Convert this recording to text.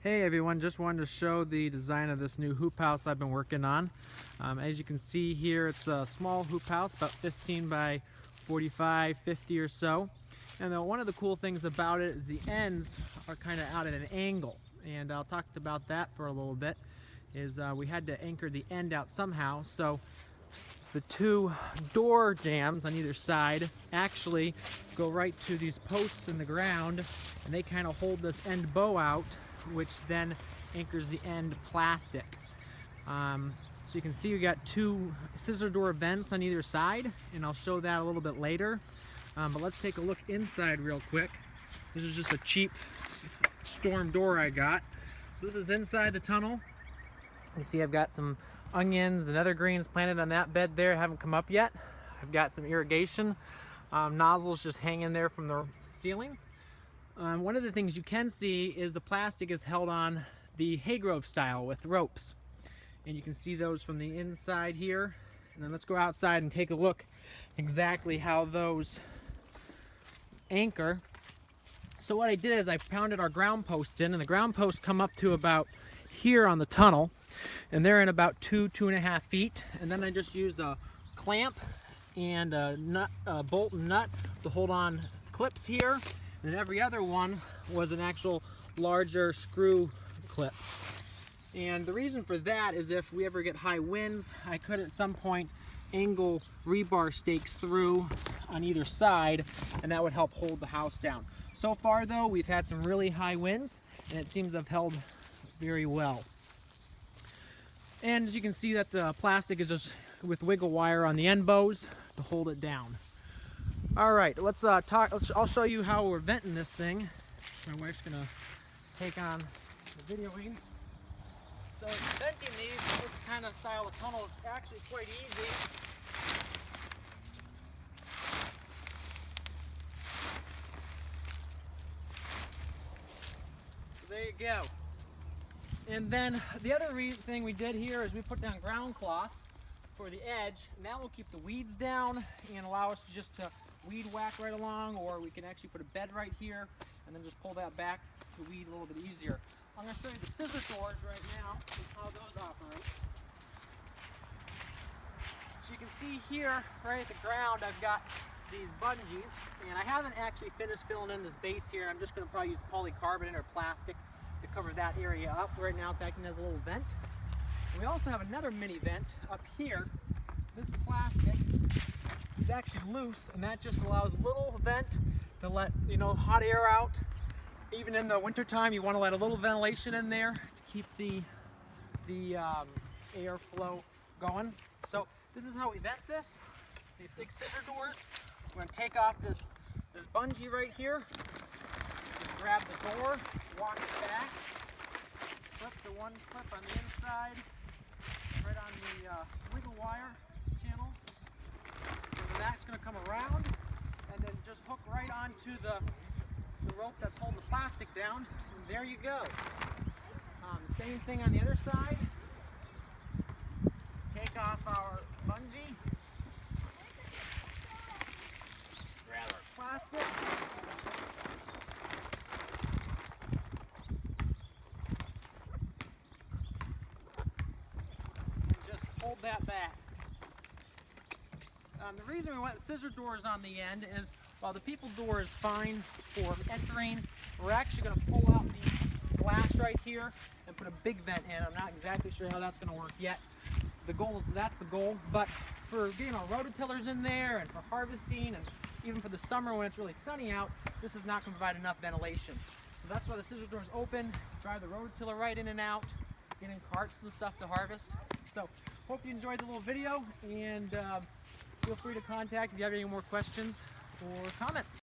Hey everyone, just wanted to show the design of this new hoop house I've been working on. As you can see here, it's a small hoop house, about 15 by 45, 50 or so. And one of the cool things about it is the ends are kind of out at an angle. And I'll talk about that for a little bit. We had to anchor the end out somehow. So the two door jambs on either side actually go right to these posts in the ground, and they kind of hold this end bow out, which then anchors the end plastic. So you can see we got two scissor door vents on either side, and I'll show that a little bit later. But let's take a look inside real quick. This is just a cheap storm door I got. So this is inside the tunnel. You see I've got some onions and other greens planted on that bed there, haven't come up yet. I've got some irrigation nozzles just hanging there from the ceiling. One of the things you can see is the plastic is held on the haygrove style with ropes. And you can see those from the inside here. And then let's go outside and take a look exactly how those anchor. So what I did is I pounded our ground posts in, and the ground posts come up to about here on the tunnel. And they're in about 2.5 feet. And then I just use a clamp and a bolt and nut to hold on clips here. And every other one was an actual larger screw clip. And the reason for that is if we ever get high winds, I could at some point angle rebar stakes through on either side, and that would help hold the house down. So far though, we've had some really high winds, and it seems to have held very well. And as you can see, that the plastic is just with wiggle wire on the end bows to hold it down. All right, let's talk. I'll show you how we're venting this thing. My wife's gonna take on the videoing. So venting this kind of style of tunnel is actually quite easy. So there you go. And then the other thing we did here is we put down ground cloth for the edge, and that will keep the weeds down and allow us just to weed whack right along, or we can actually put a bed right here and then just pull that back to weed a little bit easier. I'm going to show you the scissor doors right now and how those operate. So you can see here, right at the ground, I've got these bungees, and I haven't actually finished filling in this base here. I'm just going to probably use polycarbonate or plastic to cover that area up. Right now it's acting as a little vent. And we also have another mini vent up here. This plastic is actually loose, and that just allows a little vent to let hot air out. Even in the winter time, you want to let a little ventilation in there to keep the airflow going. So this is how we vent this. These 6 scissor doors. We're going to take off this bungee right here. Just grab the door, walk it back, flip the one clip on the inside, right on the wiggle wire channel. And then that's going to come around and then just hook right onto the rope that's holding the plastic down, and there you go. The same thing on the other side. Take off our bungee, grab our plastic, and just hold that back. The reason we went scissor doors on the end is while the people door is fine for entering, we're actually going to pull out the glass right here and put a big vent in. I'm not exactly sure how that's going to work yet. The goal is that's the goal, but for getting our rototillers in there and for harvesting and even for the summer when it's really sunny out, this is not going to provide enough ventilation. So that's why the scissor door is open, drive the rototiller right in and out, get in carts and stuff to harvest. So hope you enjoyed the little video, and feel free to contact if you have any more questions or comments.